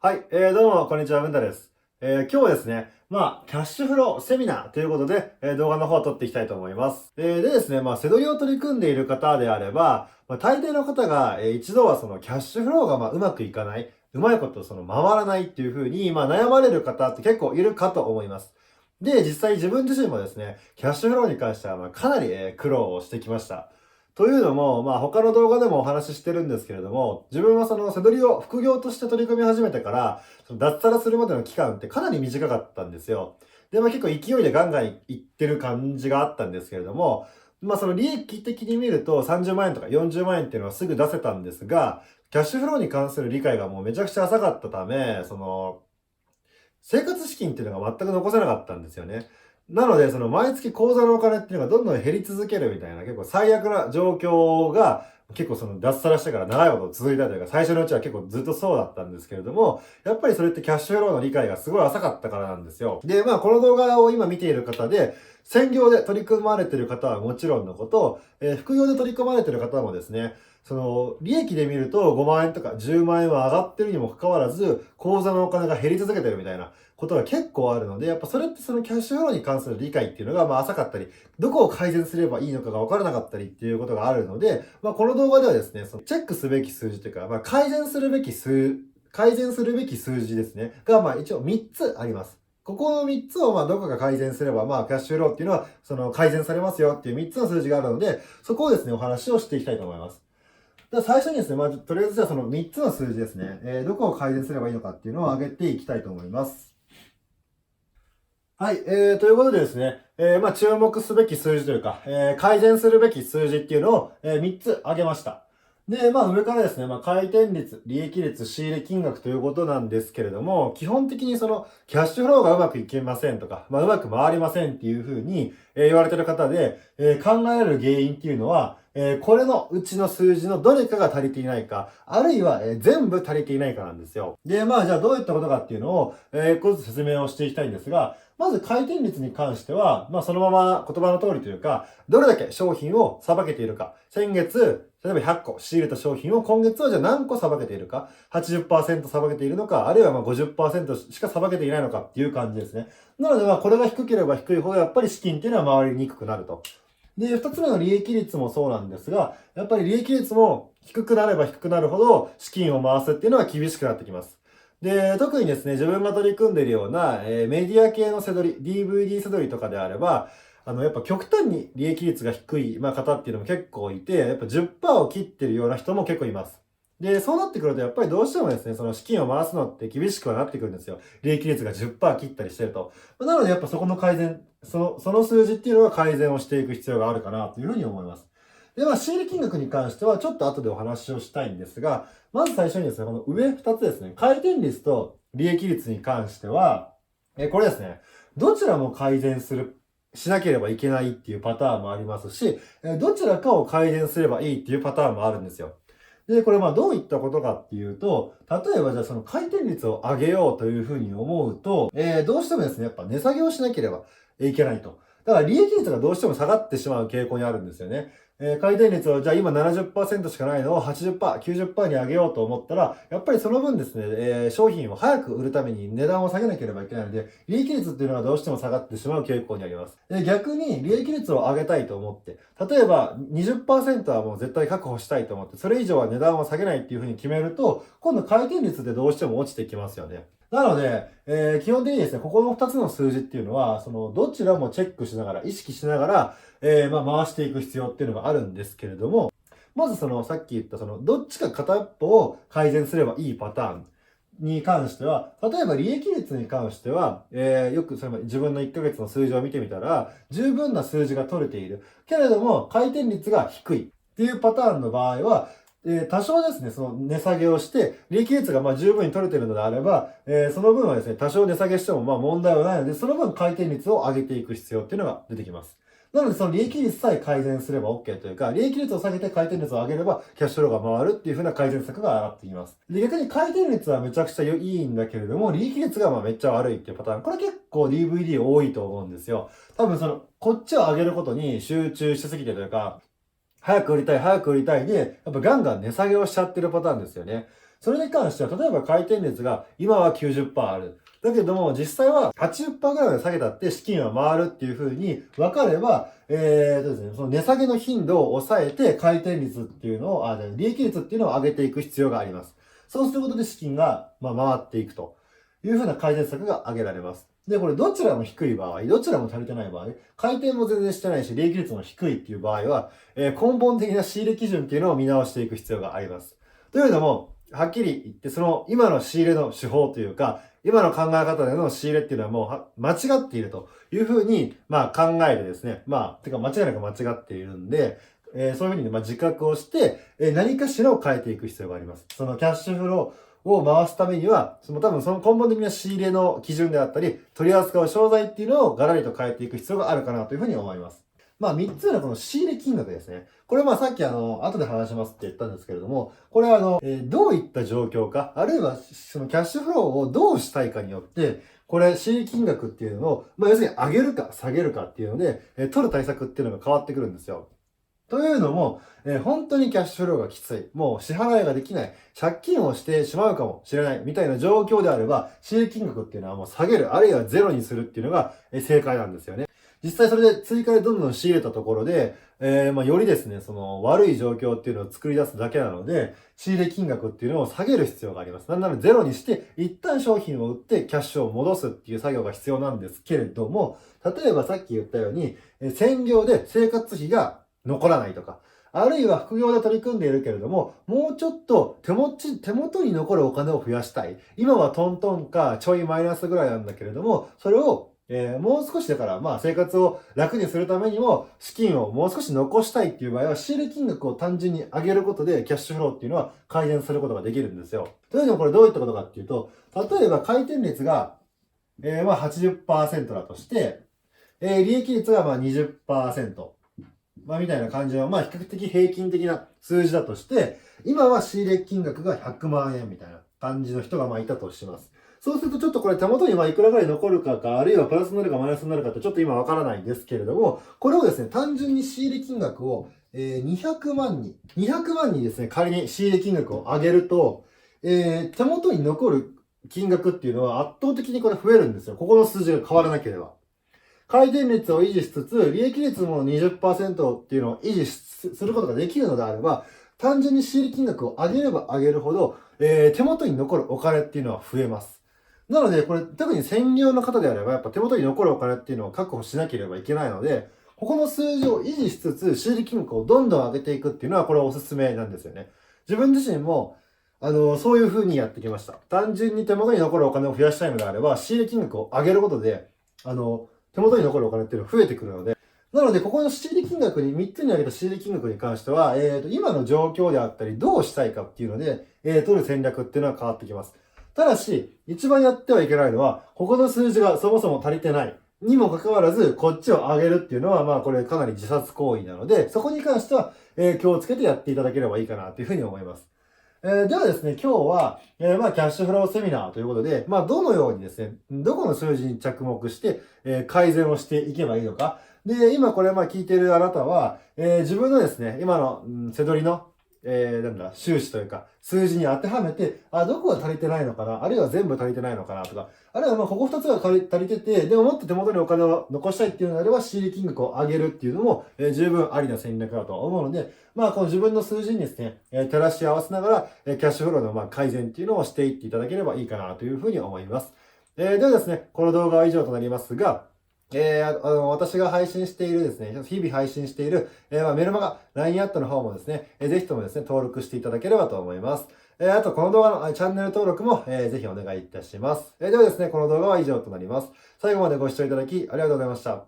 はい、どうも、こんにちは、文太です。今日はですね、キャッシュフローセミナーということで、動画の方を撮っていきたいと思います。でですね、セドリを取り組んでいる方であれば、大抵の方が、一度はそのキャッシュフローがうまくいかない、うまいことその回らないっていう風に、悩まれる方って結構いるかと思います。で、実際自分自身もですね、キャッシュフローに関しては、かなり、苦労をしてきました。というのも、他の動画でもお話ししてるんですけれども、自分はそのセドリを副業として取り組み始めてから、その脱サラするまでの期間ってかなり短かったんですよ。で、結構勢いでガンガンいってる感じがあったんですけれども、その利益的に見ると30万円とか40万円っていうのはすぐ出せたんですが、キャッシュフローに関する理解がもうめちゃくちゃ浅かったため、生活資金っていうのが全く残せなかったんですよね。なので、その毎月口座のお金っていうのがどんどん減り続けるみたいな結構最悪な状況が結構その脱サラしてから長いこと続いたというか、最初のうちは結構ずっとそうだったんですけれども、やっぱりそれってキャッシュフローの理解がすごい浅かったからなんですよ。で、この動画を今見ている方で、専業で取り組まれている方はもちろんのこと、副業で取り組まれている方もですね、その、利益で見ると5万円とか10万円は上がってるにもかかわらず、口座のお金が減り続けてるみたいなことが結構あるので、やっぱそれってそのキャッシュフローに関する理解っていうのが浅かったり、どこを改善すればいいのかが分からなかったりっていうことがあるので、この動画ではですね、そのチェックすべき数字というか、改善するべき数字ですね、が一応3つあります。ここの3つをどこか改善すれば、キャッシュフローっていうのは、その改善されますよっていう3つの数字があるので、そこをですね、お話をしていきたいと思います。では最初にですね、とりあえずじゃあその3つの数字ですね、どこを改善すればいいのかっていうのを上げていきたいと思います。はい、ということでですね、注目すべき数字というか、改善するべき数字っていうのを、3つ挙げました。で、上からですね、回転率、利益率、仕入れ金額ということなんですけれども、基本的にその、キャッシュフローがうまくいけませんとか、うまく回りませんっていうふうに、言われてる方で、考えられる原因っていうのは、これのうちの数字のどれかが足りていないか、あるいは、全部足りていないかなんですよ。で、じゃあどういったことかっていうのを、一個ずつ説明をしていきたいんですが、まず回転率に関しては、そのまま言葉の通りというか、どれだけ商品をさばけているか。先月、例えば100個仕入れた商品を今月はじゃあ何個さばけているか。80% さばけているのか、あるいは50% しかさばけていないのかっていう感じですね。なのでこれが低ければ低いほどやっぱり資金っていうのは回りにくくなると。で、二つ目の利益率もそうなんですが、やっぱり利益率も低くなれば低くなるほど資金を回すっていうのは厳しくなってきます。で、特にですね、自分が取り組んでいるような、メディア系のセドリ、DVD セドリとかであれば、やっぱ極端に利益率が低い、方っていうのも結構いて、やっぱ10%を切ってるような人も結構います。で、そうなってくると、やっぱりどうしてもですね、その資金を回すのって厳しくはなってくるんですよ。利益率が10%切ったりしてると。なので、やっぱそこの改善、その数字っていうのは改善をしていく必要があるかなというふうに思います。で、仕入れ金額に関しては、ちょっと後でお話をしたいんですが、まず最初にですね、この上2つですね、回転率と利益率に関しては、これですね、どちらも改善しなければいけないっていうパターンもありますし、どちらかを改善すればいいっていうパターンもあるんですよ。で、これどういったことかっていうと、例えばじゃあその回転率を上げようというふうに思うと、どうしてもですね、やっぱ値下げをしなければいけないと。だから利益率がどうしても下がってしまう傾向にあるんですよね。回転率をじゃあ今70%しかないのを80%、90%に上げようと思ったら、やっぱりその分ですね、商品を早く売るために値段を下げなければいけないので、利益率っていうのはどうしても下がってしまう傾向にあります。逆に利益率を上げたいと思って、例えば20%はもう絶対確保したいと思って、それ以上は値段を下げないっていうふうに決めると、今度回転率ってどうしても落ちてきますよね。なので、基本的にですね、ここの2つの数字っていうのは、どちらもチェックしながら、意識しながら、回していく必要っていうのがあるんですけれども、まずさっき言ったどっちか片っぽを改善すればいいパターンに関しては、例えば利益率に関しては、よく自分の1ヶ月の数字を見てみたら、十分な数字が取れている。けれども、回転率が低いっていうパターンの場合は、多少ですね、その値下げをして、利益率が十分に取れているのであれば、その分はですね、多少値下げしても問題はないので、その分回転率を上げていく必要っていうのが出てきます。なので、その利益率さえ改善すれば OK というか、利益率を下げて回転率を上げれば、キャッシュフローが回るっていう風な改善策が上がってきます。で、逆に回転率はめちゃくちゃいいんだけれども、利益率がめっちゃ悪いっていうパターン。これ結構 DVD 多いと思うんですよ。多分こっちを上げることに集中しすぎてというか、早く売りたいで、やっぱガンガン値下げをしちゃってるパターンですよね。それに関しては、例えば回転率が今は 90% ある。だけども、実際は 80% ぐらいまで下げたって資金は回るっていう風に分かれば、ですね、その値下げの頻度を抑えて回転率っていうのを、利益率っていうのを上げていく必要があります。そうすることで資金が、回っていくという風な改善策が挙げられます。で、これどちらも低い場合、どちらも足りてない場合、回転も全然してないし、利益率も低いっていう場合は、根本的な仕入れ基準っていうのを見直していく必要があります。というのも、はっきり言って、その今の仕入れの手法というか、今の考え方での仕入れっていうのはもう間違っているというふうに、考えてですね、てか間違いなく間違っているんで、そういうふうにね、自覚をして、何かしらを変えていく必要があります。そのキャッシュフローを回すためには、多分その根本的な仕入れの基準であったり、取り扱う商材っていうのをガラリと変えていく必要があるかなというふうに思います。3つ目のこの仕入れ金額ですね。これさっき後で話しますって言ったんですけれども、これはどういった状況か、あるいはそのキャッシュフローをどうしたいかによって、これ仕入れ金額っていうのを、要するに上げるか下げるかっていうので、取る対策っていうのが変わってくるんですよ。というのも、本当にキャッシュフローがきつい。もう支払いができない。借金をしてしまうかもしれない。みたいな状況であれば、仕入れ金額っていうのはもう下げる、あるいはゼロにするっていうのが正解なんですよね。実際それで追加でどんどん仕入れたところで、よりですね、その悪い状況っていうのを作り出すだけなので、仕入れ金額っていうのを下げる必要があります。なんならゼロにして、一旦商品を売ってキャッシュを戻すっていう作業が必要なんですけれども、例えばさっき言ったように、専業で生活費が残らないとか、あるいは副業で取り組んでいるけれども、もうちょっと手元に残るお金を増やしたい。今はトントンかちょいマイナスぐらいなんだけれども、それをもう少しだから、生活を楽にするためにも、資金をもう少し残したいっていう場合は、仕入れ金額を単純に上げることで、キャッシュフローっていうのは改善することができるんですよ。というのもこれどういったことかっていうと、例えば回転率が、80% だとして、利益率が20%。みたいな感じの、比較的平均的な数字だとして、今は仕入れ金額が100万円みたいな感じの人がいたとします。そうするとちょっとこれ手元にいくらぐらい残るか、あるいはプラスになるかマイナスになるかってちょっと今わからないんですけれども、これをですね、単純に仕入れ金額を、200万にですね、仮に仕入れ金額を上げると、手元に残る金額っていうのは圧倒的にこれ増えるんですよ。ここの数字が変わらなければ。回転率を維持しつつ、利益率も 20% っていうのを維持することができるのであれば、単純に仕入れ金額を上げれば上げるほど、手元に残るお金っていうのは増えます。なので、これ、特に専業の方であれば、やっぱ手元に残るお金っていうのを確保しなければいけないので、ここの数字を維持しつつ、仕入れ金額をどんどん上げていくっていうのは、これはおすすめなんですよね。自分自身も、そういう風にやってきました。単純に手元に残るお金を増やしたいのであれば、仕入れ金額を上げることで、手元に残るお金っていうのが増えてくるので、なので、ここの仕入れ金額に、3つに挙げた仕入れ金額に関しては、今の状況であったり、どうしたいかっていうので、取る戦略っていうのは変わってきます。ただし、一番やってはいけないのは、ここの数字がそもそも足りてない。にもかかわらず、こっちを上げるっていうのは、これかなり自殺行為なので、そこに関しては、気をつけてやっていただければいいかなというふうに思います。ではですね、今日は、キャッシュフローセミナーということで、どのようにですね、どこの数字に着目して、改善をしていけばいいのか。で、今これ聞いているあなたは、自分のですね、今の、背取りの、収支というか、数字に当てはめて、どこが足りてないのかな、あるいは全部足りてないのかなとか、あるいはここ2つが足りてて、でももっと手元にお金を残したいっていうのであれば、仕入れ金額を上げるっていうのも、十分ありな戦略だと思うので、この自分の数字にですね、照らし合わせながら、キャッシュフローの改善っていうのをしていっていただければいいかなというふうに思います。ではですね、この動画は以上となりますが、私が配信しているですね、日々配信している、メルマガ、LINE アットの方もですね、ぜひともですね、登録していただければと思います。あと、この動画のチャンネル登録も、ぜひお願いいたします。ではですね、この動画は以上となります。最後までご視聴いただきありがとうございました。